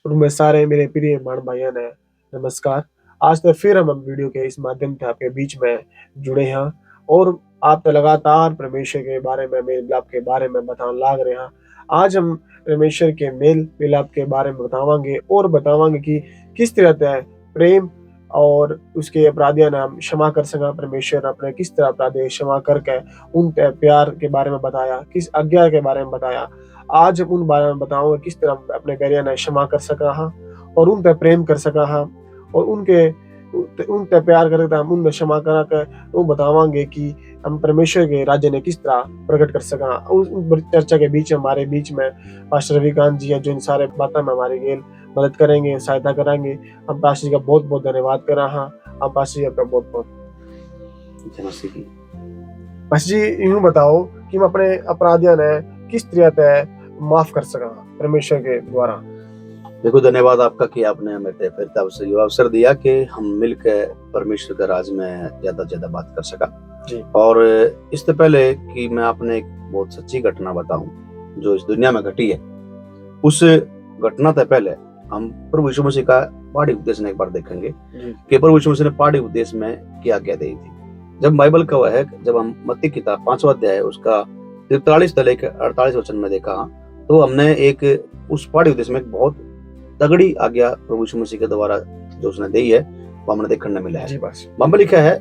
और मैं सारे मेरे प्रिय मान भाइयों ने नमस्कार। आज तो फिर हम वीडियो के इस माध्यम से आपके बीच में जुड़े हैं और आप तो लगातार परमेश्वर के बारे में मेल मिलाप के बारे में बताने लाग रहे हैं। आज हम परमेश्वर के मेल मिलाप के बारे में बतावांगे और बतावांगे कि किस तरह से प्रेम और उसके अपराधियों ने हम क्षमा कर सका। परमेश्वर अपने किस तरह अपराधी क्षमा करके उन पे प्यार के बारे में बताया, किस आज्ञा के बारे में बताया। आज हम उन बारे में बताऊंगा किस तरह हम अपने गरिया ने क्षमा कर सका हाँ और उन पे प्रेम कर सका हाँ और उन पे प्यार करके हम उन क्षमा करा कर वो बतावांगे कि हम परमेश्वर के राज्य ने किस तरह प्रकट कर सका। उस चर्चा के बीच हमारे बीच में पास्टर रविकांत जी है जो इन सारे बातों में हमारी गेल मदद करेंगे, सहायता कराएंगे। हम पास्टर जी का बहुत बहुत धन्यवाद करा हाँ। हम पास्टर जी आपका बहुत बहुत पास्टर जी यूं बताओ कि हम अपने अपराधियों ने किस तरह से माफ कर सका परमेश्वर के द्वारा। देखो, धन्यवाद आपका कि आपने हमें फिर ये अवसर दिया कि हम मिलकर परमेश्वर के राज में ज्यादा से ज्यादा बात कर सका जी। और इससे पहले कि मैं आपने एक बहुत सच्ची घटना बताऊं जो इस दुनिया में घटी है, उस घटना से पहले हम प्रभु यीशु मसीह का पहाड़ी उपदेश में एक बार देखेंगे कि प्रभु यीशु मसीह ने पहाड़ी उपदेश में क्या आज्ञा दी थी। जब बाइबल का है, जब हम मत्ती किताब 5वां अध्याय उसका 43 से लेकर 48 वचन में देखा तो हमने एक उस पहाड़ी उपदेश में एक बहुत तगड़ी आज्ञा प्रभु यीशु मसीह के द्वारा जो उसने दी है वो हमने देखने मिला है। वहां पर लिखा है,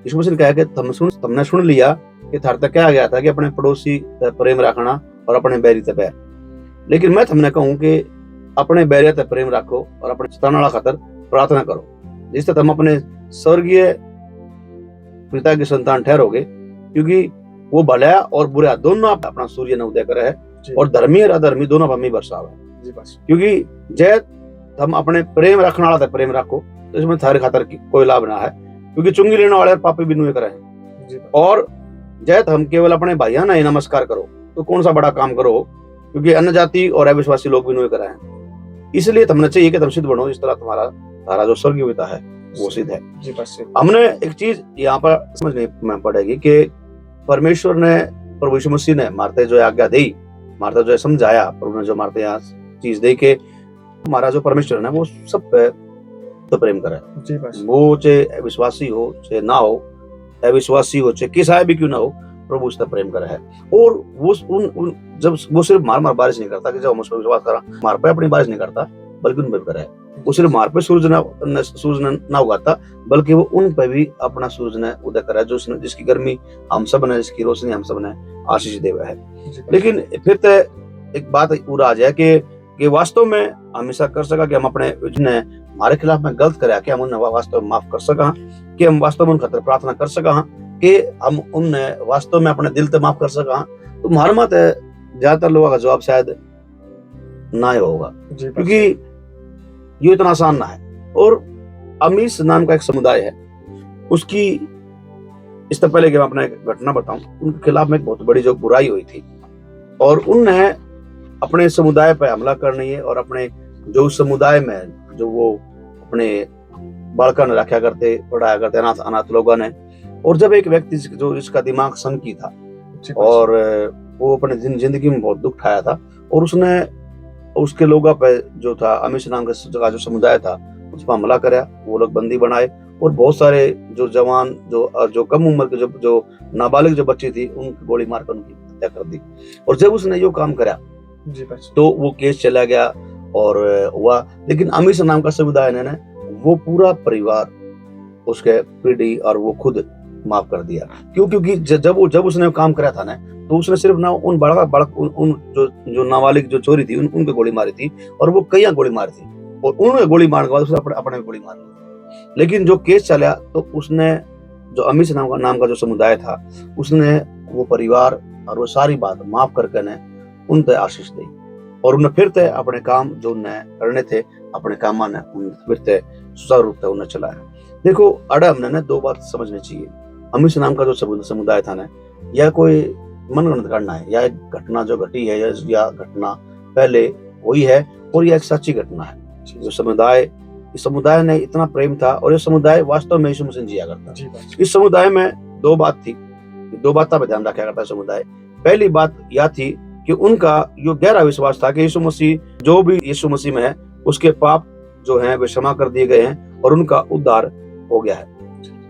यीशु मसीह ने कहा कि तुमने सुन लिया कि थार तक क्या गया था कि अपने पड़ोसी प्रेम रखना और अपने बैरी ते बैर, लेकिन मैं तुमने कहूं कि अपने बैरिया ते प्रेम रखो और अपने सताने वाला खातर प्रार्थना करो, जिससे तुम अपने स्वर्गीय पिता की संतान ठहरोगे, क्योंकि वो भला और बुरा दोनों अपना सूर्य न उदय करे है और धर्मी और अधर्मी दोनों पर मी बरसावे। क्योंकि जय हम अपने प्रेम रखने वाला था प्रेम रखो तो इसमें थारे खातर कोई लाभ ना है, क्योंकि चुंगी लेने वाले पापी भी नुए करे। और जय हम केवल अपने भाइयों ना ही नमस्कार करो तो कौन सा बड़ा काम करो, क्योंकि अन्य जाति और अविश्वासी लोग भी नुए करे हैं। इसलिए तुमने चाहिए कि तुम सिद्ध बनो इस तरह तुम्हारा जो स्वर्गीय पिता है वो सिद्ध है। हमने एक चीज यहाँ पर समझनी में पड़ेगी कि परमेश्वर ने प्रभु यीशु मसीह ने मारते जो आज्ञा दी, मारते जो समझाया, प्रभु ने जो मारते यहाँ चीज दे के हमारा जो परमेश्वर है वो सब पे तो प्रेम करे, वो चाहे विश्वासी हो चाहे ना हो, अविश्वासी हो चाहे किसा भी क्यों ना हो, प्रभु उसका प्रेम करे है। और वो जब वो सिर्फ मार बारिश नहीं करता कि जब हम उस पर विश्वास करा मार पे अपनी बारिश नहीं करता, बल्कि उन पर करे है। वो सिर्फ मार पे सूरज ना उगाता, बल्कि वो उन पे भी अपना सूरज ने उदय करा जो जिसकी गर्मी हम सब ने, जिसकी रोशनी हम सब ने आशीष देवा है। लेकिन फिर तो एक बात पूरा आ जाए कि वास्तव में हमेशा कर सका कि हम अपने जिन्हें हमारे खिलाफ में गलत करे कि हम उन्हें वास्तव में माफ कर सका, कि हम वास्तव में उन खातिर प्रार्थना कर सका, कि हम उन्हें वास्तव में अपने दिल से माफ कर सका। तो हमारे मत ज्यादातर लोगों का जवाब शायद ना ही होगा, क्योंकि ये इतना आसान ना है। और अमीस नाम का एक समुदाय है, उसकी इससे पहले कि मैं अपना एक घटना बताऊं, उनके खिलाफ में एक बहुत बड़ी जो बुराई हुई थी और उनने अपने समुदाय पर हमला करनी है और अपने जो समुदाय में जो वो अपने बालका ने रखा करते पढ़ाया करते अनाथ लोगों ने। और जब एक व्यक्ति जो इसका दिमाग सनकी था और वो अपने जिंदगी में बहुत दुख उठाया था और उसने उसके लोगों पे जो था अमीश नाम का जो समुदाय था उस पर हमला कराया। वो लोग बंदी बनाए और बहुत सारे जो जवान जो कम उम्र के जो नाबालिग जो बच्ची थी उनकी गोली मारकर उनकी हत्या कर दी। और जब उसने यो काम करा तो वो केस चला गया और हुआ, लेकिन अमीश नाम का समुदाय ने वो पूरा परिवार उसके पीढ़ी और वो खुद माफ कर दिया। क्यों? क्योंकि जब उसने काम करा था ना तो उसने सिर्फ ना उन उन जो नाबालिग जो चोरी थी उनके गोली मारी थी और वो कई गोली मारी थी और उन्होंने गोली मारने के बाद उसने अपने गोली मार ली। लेकिन जो केस चला तो उसने जो अमीश नाम का जो समुदाय था उसने वो परिवार और वो सारी बात माफ करके ने उन पे आशीष दी और उन्हें फिर से अपने काम जो उन्हें करने थे अपने काम ने फिर से सुचारू रूप से उन्हें चलाया। देखो, अड़े हमने दो बात समझनी चाहिए। अमीश नाम का जो समुदाय था ना, यह कोई मनगढ़ंत घटना है या एक घटना जो घटी है या घटना पहले हुई है और यह एक सच्ची घटना है। जो इस समुदाय ने इतना प्रेम था और ये समुदाय वास्तव में यीशु मसीह जिया करता। इस समुदाय में दो बात पर ध्यान रखा करता है समुदाय। पहली बात यह थी कि उनका जो गहरा विश्वास था कि यीशु मसीह जो भी यीशु मसीह में है उसके पाप जो हैं वे क्षमा कर दिए गए हैं और उनका उद्धार हो गया है।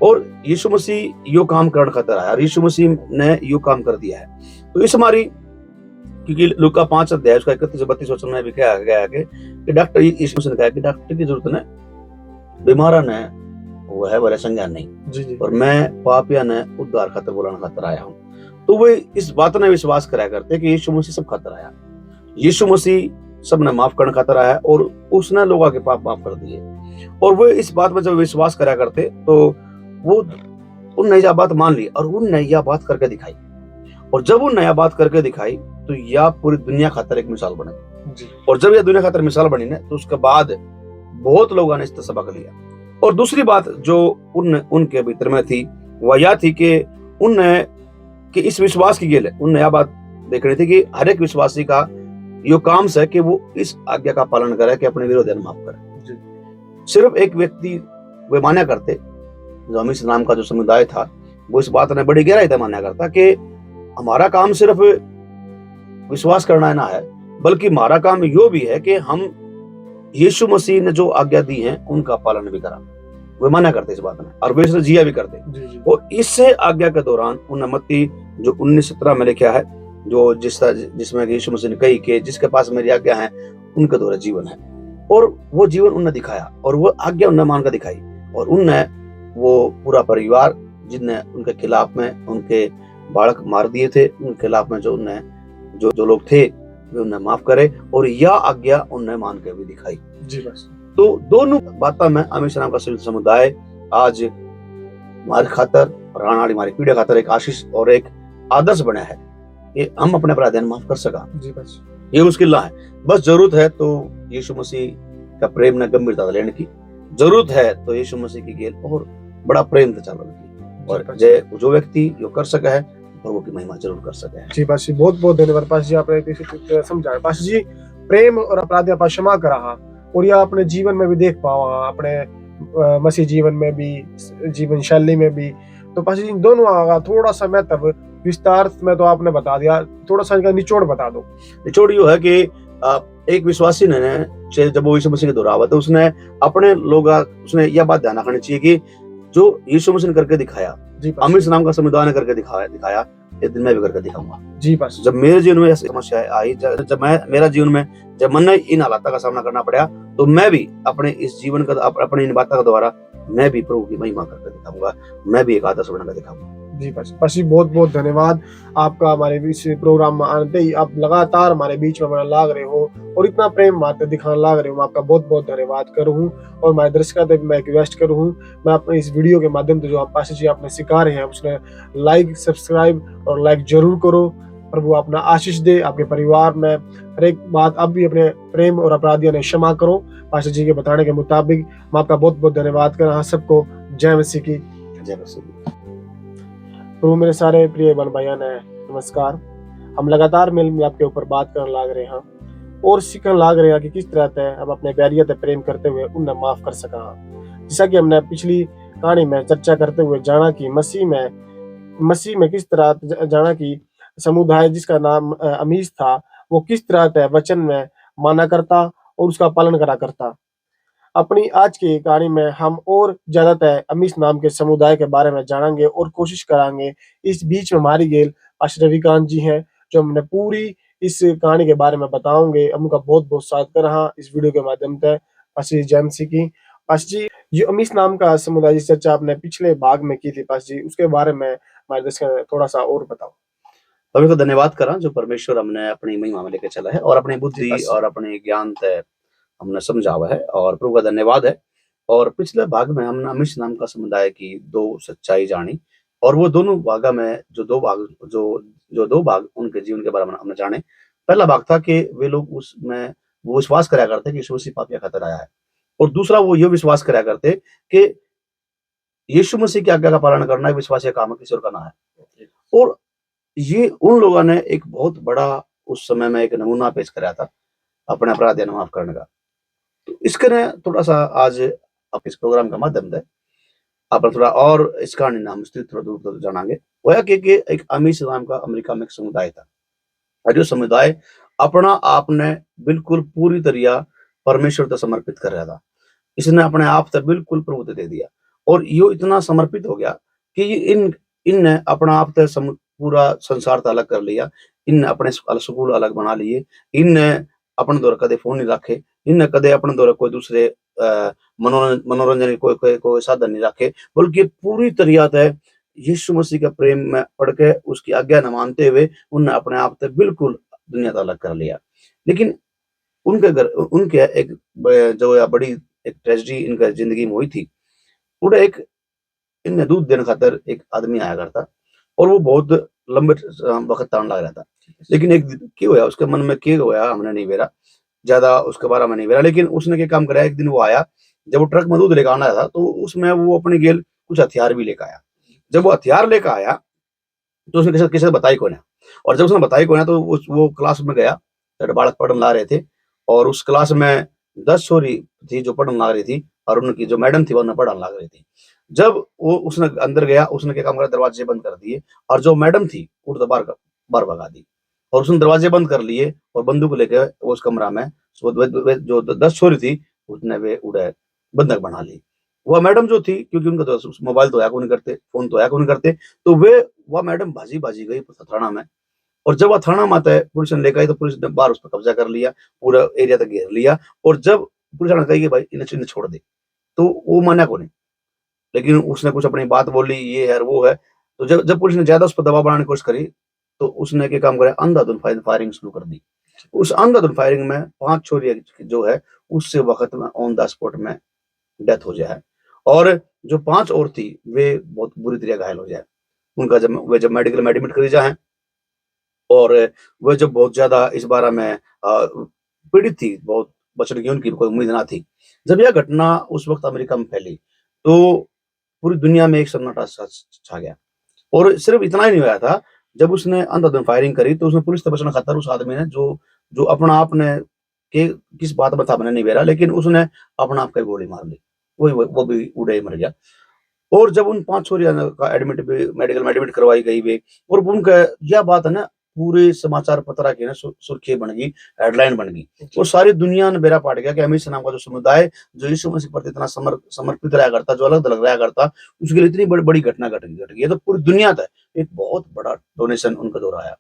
और यीशु मसीह यो काम करण खातर आया और यीशु मसीह ने यो काम कर दिया है। तो इस हमारी, क्योंकि लूका 5 अध्याय उसका 31 से 32 वचन में भी कहा गया है कि डॉक्टर, यीशु मसीह ने कहा कि डॉक्टर की जरूरत ने बीमारा ने वो है बड़े संज्ञान नहीं, जी और मैं पापिया ने उद्धार खातर बुलाने खातर आया हूँ। तो वे इस बात ने विश्वास कराया करते कि यीशु मसीह सब खातर आया, यीशु मसीह सबने माफ करने खातर आया और उसने लोगों के पाप माफ कर दिए। और वो इस बात में जब विश्वास करा करते तो वो उन नया बात मान ली और उन नया बात करके दिखाई। और जब वो नया बात करके दिखाई तो यह पूरी दुनिया खातर एक मिसाल बनी। जी और जब यह दुनिया खातर मिसाल बनी ना, तो उसके बाद बहुत लोगों ने इससे सबक लिया। और दूसरी बात जो उनके भीतर में थी वह यह थी कि उनने कि इस विश्वास की गेल उन नया बात देख रही थी कि हर एक विश्वासी का यो काम है कि वो इस आज्ञा का पालन करे कि अपने विरोधी माफ करे। सिर्फ एक व्यक्ति वे मान्या करते, जो अमीश नाम का जो समुदाय था, वो इस बात ने बड़ी गहराई से मान्या करता कि हमारा काम सिर्फ विश्वास करना ना है, बल्कि हमारा काम यो भी है कि हम यीशु मसीह ने जो आज्ञा दी है उनका पालन भी करा। वे मान्या करते इस बात में और वे इसे जिया भी करते। और इससे आज्ञा के दौरान उन मत्ती जो 19:17 में लिखा है, जो जिसमें यीशु मसीह ने कही कि जिसके पास मेरी आज्ञा है उनके द्वारा जीवन है। और वो जीवन उन्होंने दिखाया और वो आज्ञा उन्होंने मान कर दिखाई। और उनने वो पूरा परिवार जिनने उनके खिलाफ में उनके बालक मार दिए थे, उनके खिलाफ में जो उन्हें जो लोग थे वे उन्हें माफ करे और यह आज्ञा उन्हें मान के भी दिखाई। जी बस। तो दोनों बातों में अमीश नाम का समुदाय आज हमारे खातर और आने वाली हमारी पीढ़ी खातर एक आशीष और एक आदर्श बना है कि हम अपने अपराध माफ कर सका। जी बस। ये मुश्किल ना है, बस जरूरत है तो यीशु मसीह का प्रेम न गंभीरता लेने की जरूरत है, तो यीशु मसीह की गेल और बड़ा प्रेम से चलने की। और जो व्यक्ति जो कर सका है प्रभु की महिमा जरूर कर सके। जी पास जी, बहुत बहुत धन्यवाद पास जी, आपने समझाया। पास जी, प्रेम और अपराध आप क्षमा करा और यह अपने जीवन में भी देख पाओ, अपने मसीह जीवन में भी, जीवन शैली में भी। तो पास जी दोनों आगा थोड़ा सा मैं तब विस्तार में तो आपने बता दिया, थोड़ा सा इनका निचोड़ बता दो। निचोड़ यो है कि एक विश्वासी ने जब वो यीशु मसीह के दोहरावा तो उसने अपने लोग उसने यह बात ध्यान रखनी चाहिए कि जो यीशु मसीह ने करके दिखाया, अमीश नाम का समुदाय ने करके दिखाया, एक दिन मैं भी करके दिखाऊंगा। जी बस। जब मेरे जीवन में ऐसी समस्या आई, जब मेरा जीवन में जब मैंने इन हालातों का सामना करना पड़ा, तो मैं भी अपने इस जीवन का अपने इन बातों के द्वारा मैं भी प्रभु की महिमा करके दिखाऊंगा, मैं भी एक आदर्श बनकर दिखाऊंगा। जी बस जी, बहुत बहुत धन्यवाद आपका हमारे बीच प्रोग्राम में आते ही आप लगातार हमारे बीच में लाग रहे हो और इतना प्रेम मात्र दिखाने लाग रहे हो। आपका बहुत बहुत धन्यवाद करूँ और हमारे दर्शकों से मैं रिक्वेस्ट करूँ, मैं अपने इस वीडियो के माध्यम से जो आप पास जी आपने सिखा रहे हैं उसने लाइक, सब्सक्राइब और लाइक जरूर करो। प्रभु अपना आशीष दे आपके परिवार में। हर एक बात आप भी अपने प्रेम और अपराधियों ने क्षमा करो पास्टर जी के बताने के मुताबिक। मैं आपका बहुत बहुत धन्यवाद कर रहा सबको। जय मसीह की जय मसीह। प्रभु मेरे सारे प्रिय बहन भाइयों ने नमस्कार। हम लगातार मेल मिलाप के ऊपर बात करने लाग रहे हैं और सीखने लाग रहे हैं कि किस तरह से हम अपने बैरियर से प्रेम करते हुए उन्हें माफ कर सका। जैसा कि हमने पिछली कहानी में चर्चा करते हुए जाना कि मसीह में किस तरह जाना कि समुदाय जिसका नाम अमीश था वो किस तरह से वचन में माना करता और उसका पालन करा करता। अपनी आज की कहानी में हम और ज्यादातर अमीश नाम के समुदाय के बारे में जानेंगे और कोशिश करेंगे। इस बीच में हमारी गेल पास्टर रविकांत जी हैं जो हमने पूरी इस कहानी के बारे में बताओगे। हम उनका बहुत बहुत स्वागत कर रहा इस वीडियो के माध्यम से। पास्टर जेएमसी की पास्टर जी, ये अमीश नाम का समुदाय की चर्चा आपने पिछले भाग में की थी पास्टर जी, उसके बारे में हमारे दर्शक थोड़ा सा और बताओ। अभी को धन्यवाद करा जो परमेश्वर हमने अपनी महिमा में लेके चला है और अपनी बुद्धि और अपने ज्ञान से हमने समझा हुआ है और प्रभु का धन्यवाद है। और पिछले भाग में हमने अमीश नाम का समुदाय की दो सच्चाई जानी और वो दोनों भाग में जो दो भाग उनके जीवन के बारे में हमने जाने। पहला भाग था कि वे लोग उसमें वो विश्वास करा करते कि यीशु मसीह पापियों खातिर आया है, और दूसरा वो ये विश्वास करा करते कि यीशु मसीह की आज्ञा का पालन करना एक विश्वासी काम है, किसी और का ना है। और ये उन लोगों ने एक बहुत बड़ा उस समय में एक नमूना पेश कराया था अपने अपराध माफ करने का। तो इसके ने थोड़ा सा आज आप इस प्रोग्राम का माध्यम से आप थोड़ा और इस कहानी नाम से थोड़ा दूर जानेंगे। वह कि एक अमीश नाम का अमेरिका में एक समुदाय था और जो समुदाय अपना आपने बिल्कुल पूरी तरह परमेश्वर तो समर्पित कर रहा था। इसने अपने आप से बिल्कुल प्रभु दे दिया और यो इतना समर्पित हो गया कि इन इनने अपना आप से पूरा संसार तो अलग कर लिया। इनने अपने स्कूल अलग बना लिए। इनने अपने द्वारा कदे फोन नहीं रखे। इनने कदे अपने द्वारा कोई दूसरे मनोरंजन कोई साधन नहीं रखे, बल्कि पूरी तरीका से यीशु मसीह के प्रेम में पड़ के उसकी आज्ञा न मानते हुए उनने अपने आप से बिल्कुल दुनिया से अलग कर लिया। लेकिन उनके एक जो या बड़ी एक ट्रेजेडी इनका जिंदगी में हुई थी। उन्हें एक इनने दूध देने खातर एक आदमी आया करता और वो बहुत लंबे वक्त तान लग रहा था। लेकिन एक दिन क्या हुआ उसके मन में, क्या हुआ हमने नहीं बेरा ज्यादा उसके बारे में नहीं बेरा, लेकिन उसने क्या काम करा, एक दिन वो आया, जब वो ट्रक में दूध लेकर आना था तो उसमें वो अपने गेल कुछ हथियार भी लेकर आया। जब वो हथियार लेकर आया तो उसने किसी किसी से बताई को ना, और जब उसने बताई को ना तो वो क्लास में गया, जब बालक पढ़ने ला रहे थे और उस क्लास में 10 छोरी थी जो पढ़ने लग रही थी और उनकी जो मैडम थी वो उन्हें पढ़ाने लग रही थी। जब वो उसने अंदर गया, उसने क्या काम करा, दरवाजे बंद कर दिए और जो मैडम थी उठ तो बाहर बाहर भगा दी और उसने दरवाजे बंद कर लिए और बंदूक लेके उस कमरा में जो 10 छोरी थी उसने वे उड़े बंधक बना ली। वह मैडम जो थी, क्योंकि उनका तो मोबाइल तो हैक नहीं करते, फोन तो हैक नहीं करते, तो वे वह मैडम भाजी भाजी गई थाना में। और जब वह थाना में आता है, पुलिस ने लेकर आई तो पुलिस ने बाहर उस पर कब्जा कर लिया, पूरा एरिया तक घेर लिया। और जब पुलिस ने कही कि भाई इन्हें इन्हें छोड़ दे, तो वो माना को नहीं, लेकिन उसने कुछ अपनी बात बोली, ये है वो है। तो जब जब पुलिस ने ज्यादा उस पर दबाव बनाने की कोशिश करी तो उसने क्या काम करा, अंधाधुंध फायरिंग शुरू कर दी। उस अंधाधुंध फायरिंग में 5 छोरी जो है उससे वक्त में ऑन द स्पॉट में डेथ हो जाए और जो 5 और थी वे बहुत बुरी तरह घायल हो जाए। उनका जब मेडिकल में एडमिट करी जाए और वह जब बहुत ज्यादा इस बारे में पीड़ित थी, बहुत बचने की उनकी कोई उम्मीद ना थी। जब यह घटना उस वक्त अमेरिका में फैली तो पूरी दुनिया में एक सन्नाटा छा गया। और सिर्फ इतना ही नहीं हुआ था, जब उसने अंधाधुंध फायरिंग करी तो उसने पुलिस से बचना खातर उस आदमी ने जो जो अपना आपने के किस बात में था मैंने नहीं बेरा, लेकिन उसने अपना आप का गोली मार ली, वो भी उड़े ही मर गया। और जब उन 5 छोरियों का एडमिट भी मेडिकल में एडमिट करवाई गई वे, और उनका यह बात है ना पूरे समाचार पत्र की ना सुर्खी बन गई, हेडलाइन बन गई। वो सारी दुनिया ने बेरा पाट गया कि अमीर नाम का जो समुदाय जो यीशु मसीह पर इतना समर्पित रहा करता, जो अलग अलग रहा करता, उसके लिए इतनी बड़ी बड़ी घटना घट गई। तो पूरी दुनिया था एक बहुत बड़ा डोनेशन उनका दौरा आया,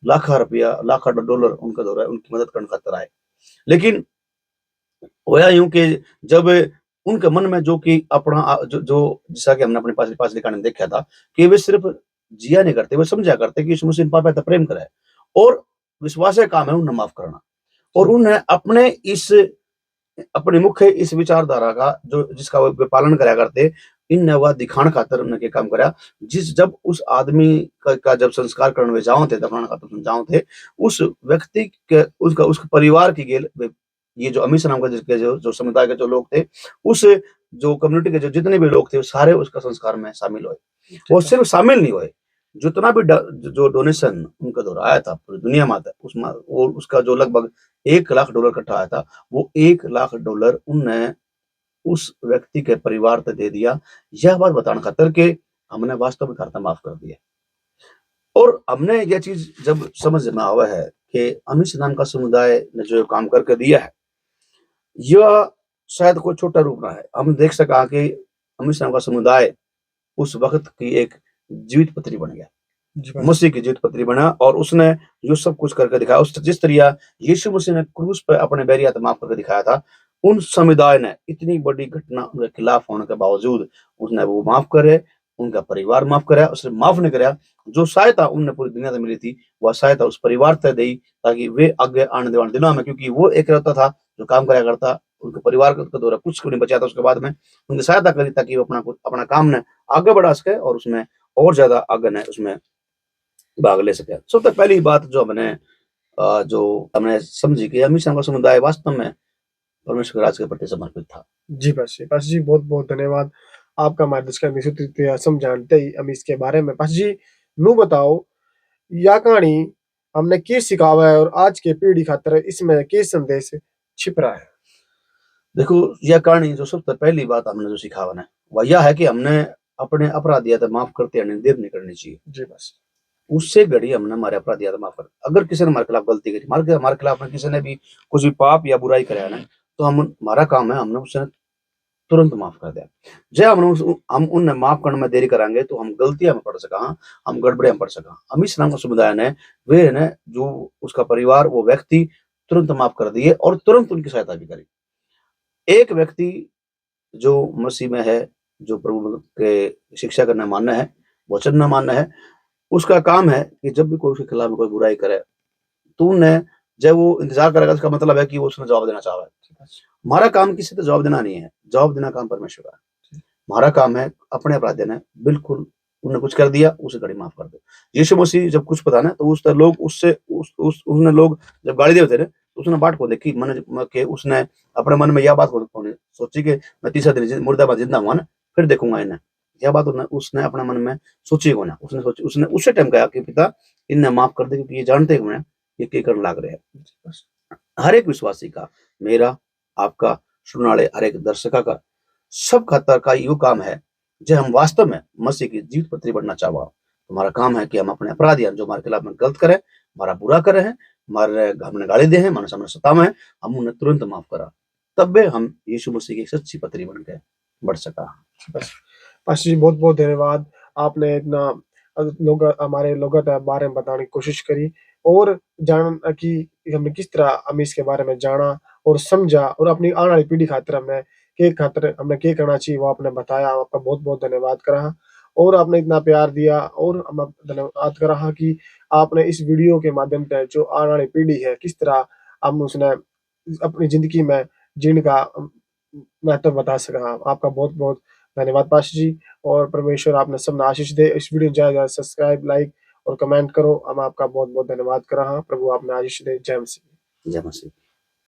लाखों रुपया लाखों डॉलर उनका दौरा उनकी मदद करने खातर आए। लेकिन होया यूं कि जब उनके मन में जो कि अपना जो जैसा कि हमने अपने पास लिखाने में देखा था कि वे सिर्फ जिया नहीं करते, वे समझा करते कि यीशु मसीह पापा प्रेम करे और विश्वास का काम है उन्हें माफ करना। और उन्हें अपने मुख्य इस विचारधारा का जो जिसका वे पालन करा करते, इन वह दिखाने खातर उन्हें क्या काम करा, जब उस आदमी का जब संस्कार करने में जाओ थे, दफनाने खातर जाओ थे, उस व्यक्ति के उसके परिवार की गेल ये जो अमीर नाम का जिसके जो समुदाय के जो लोग थे, उस जो कम्युनिटी के जो जितने भी लोग थे, वो सारे उसका संस्कार में शामिल हुए। वो सिर्फ शामिल नहीं हुए, जितना भी जो डोनेशन उनका दौरा आया था पूरी दुनिया में आता है, उसमें और उसका जो लगभग $1 लाख इकट्ठा आया था, वो $1 लाख उनने उस व्यक्ति के परिवार को दे दिया। यह बात बताने खातर के हमने वास्तव में करता माफ कर दिया। और हमने यह चीज जब समझ में आवा है कि अमीश नाम का समुदाय ने जो काम करके दिया है, यह शायद कोई छोटा रूप ना है। हम देख सका कि अमीश नाम का समुदाय उस वक्त की एक जीवित पत्री बन गया, मसीह की जीवित पत्री बना और उसने जो सब कुछ करके दिखाया, उस जिस तरह यीशु मसीह ने क्रूस पे अपने बैरियत माफ करके दिखाया था, उन समुदाय ने इतनी बड़ी घटना उनके खिलाफ होने के बावजूद उसने वो माफ करे, उनका परिवार माफ करे, उसने माफ नहीं कराया। जो सहायता उन्हें पूरी दुनिया से मिली थी वह सहायता उस परिवार तक दी, ताकि वे आगे आने वाले दिनों में, क्योंकि वो एक रहता था जो काम कराया करता, उनके परिवार का दौरा कुछ नहीं बचा था, उसके बाद में उनकी सहायता करी ताकि वो अपना काम ने आगे बढ़ा सके और उसमें और ज्यादा आगे ने उसमें भाग ले सके। सबसे पहली बात जो हमने समझी कि हमेशा का समुदाय वास्तव में परमेश्वर के राज्य के प्रति समर्पित था। जी पास जी बहुत बहुत धन्यवाद आपका मार्गदर्शन करने से समझाते ही हम इसके बारे में। पास जी नू बताओ या कहानी हमने के सिखावा है और आज के पीढ़ी खातर इसमें के संदेश छिप रहा है। देखो यह कहानी जो सबसे पहली बात हमने जो सिखावा है वह यह है कि हमने अपने अपराधियत माफ करते रहने देर नहीं करनी चाहिए। जी बस उससे घड़ी हमने हमारे अपराधियत माफ कर, अगर किसी ने हमारे खिलाफ गलती करी, हमारे खिलाफ में किसी ने भी कुछ भी पाप या बुराई कराया ना, तो हमारा काम है हमने उसे तुरंत माफ कर दिया। जे हम उन्हें माफ करने में देरी कराएंगे तो हम गलतियां में पड़ सका, हम गड़बड़ियां में पड़ सका। हम इस नाम का समुदाय ने वे है ना जो उसका परिवार वो व्यक्ति तुरंत माफ कर दिए और तुरंत उनकी सहायता भी करी। एक व्यक्ति जो मसीह में है, जो प्रभु के शिक्षा करना मान्य है, वचन न मान्य है, उसका काम है कि जब भी कोई उसके खिलाफ में कोई बुराई करे तो उन्हें जब वो इंतजार करेगा, इसका मतलब है कि वो उसने जवाब देना चाह रहा है। हमारा काम किसी को जवाब देना नहीं है, जवाब देना काम परमेश्वर का है। हमारा काम है अपने अपराध देना, बिल्कुल उन्हें कुछ कर दिया उसे घड़ी माफ कर दो। यीशु मसीह जब कुछ पता ना तो उस लोग उससे उसने लोग जब गाली देते थे तो उसने बात को देखी मन के, उसने अपने मन में यह बात को सोची कि मैं तीसरा दिन मुर्दा जिंदा हुआ ना फिर देखूंगा इन्हें। यह बात उसने अपने मन में सोची को ना, उसने सोची, उसने उसे टाइम कहा कि पिता इन्हें माफ कर दे क्योंकि ये जानते हैं ये क्या करने लग रहे हैं। हर एक विश्वासी का, मेरा, आपका, सुनने वाले हर एक दर्शका का, सब खातर का यो काम है जो हम वास्तव में मसीह की जीवित पत्री बनना चाहवा। हमारा काम है कि हम अपने अपराध जो हमारे खिलाफ में गलत करे, हमारा बुरा करे हैं, हमारे हमने गाली दे हैं, हमारे सामने सतावे हैं, हम उन्हें तुरंत माफ करा, तब भी हम यीशु मसीह की सच्ची पत्री बन के बढ़ सका। बस पास्टर जी बहुत बहुत धन्यवाद। आपने इतना लोग हमारे लोगों के बारे में बताने की कोशिश करी और जान कि हमने किस तरह हम इसके बारे में जाना और समझा और अपनी आने वाली पीढ़ी खातिर हमने क्या करना चाहिए वो आपने बताया। आपका बहुत बहुत धन्यवाद करा और आपने इतना प्यार दिया और हम धन्यवाद करा कि आपने इस वीडियो के माध्यम से जो आने वाली पीढ़ी है किस तरह हम उसने अपनी जिंदगी में जीने का महत्व बता सका। आपका बहुत बहुत धन्यवाद पास्टर जी और परमेश्वर आपने सबने आशीष दे। इस वीडियो ज़्यादा से ज़्यादा सब्सक्राइब, लाइक और कमेंट करो। हम आपका बहुत बहुत धन्यवाद कर रहा हूँ। प्रभु आपने आशीष दे। जय मसीह। जय मसीह।